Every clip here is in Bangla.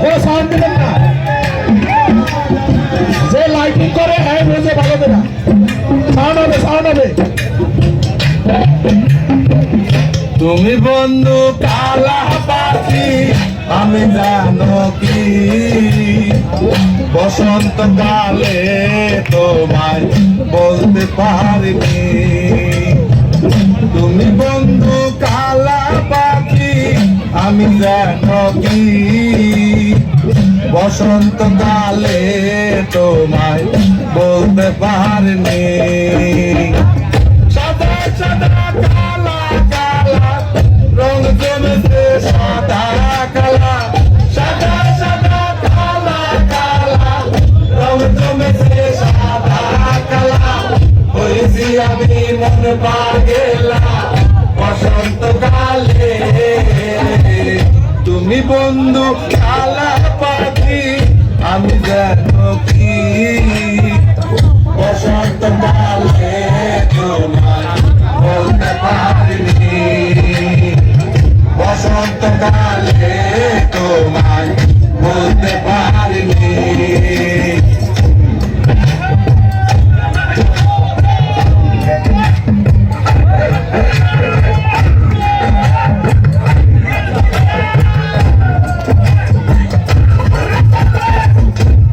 ও সাউন্ড দিবেন না, যে লাইটিং করে হ্যাঁ বুঝে ভালো দেনা সাউন্ড হবে। তুমি বন্ধু কালা পাখি আমি জানো কি বসন্ত কালে তোমায় বলতে পারিনি। তুমি বন্ধু কালা পাখি আমি জানো কি বসন্ত কালে তোমায় বলতে পারিনি। সাদা সাদা কালা কালা রং জমেছে সাদা কালা, সাদা সাদা কালা কালা রং জমেছে সাদা কালা। হয়েছি আমি মন পাগেলা বসন্ত কালে। তুমি বন্ধু কালা পাখি আমি জানো কি বসন্ত কালে তোমায় বলতে পারিনি। বসন্ত কালে তোমায় বলতে পারিনি।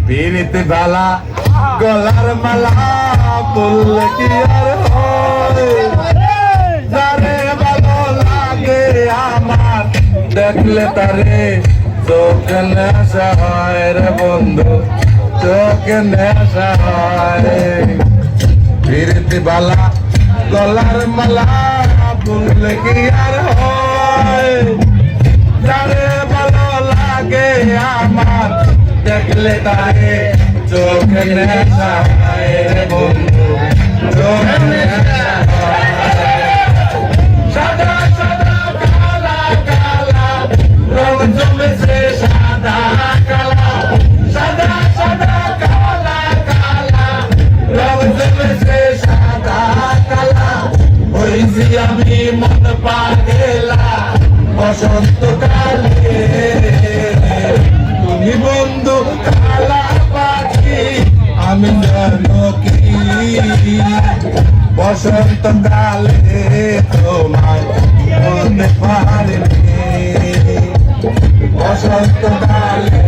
পিরিতে বালা গলার মালা বললে কি আর হয়, যারে ভালো লাগে আমার দেখলে তারে চোখে নেশা হয় রে বন্ধু, চোখে নেশা হয়। পিরিতে বালা গলার মালা বললে কি আর হয়, যারে ভালো লাগে আমার দেখলে তারে চোখে নেশা হয় রে বন্ধু, চোখে নেশা হয়। সাদা সাদা কালা কালা রং জমেছে সাদা কালা, সাদা সাদা কালা কালা রং জমেছে সাদা কালা। হয়েছি আমি মন পাগেলা বসন্ত কালে। তুমি বন্ধু কালা পাখি আমি জানো কি বসন্ত কালে তোমায় বলতে পারিনি। বসন্ত কালে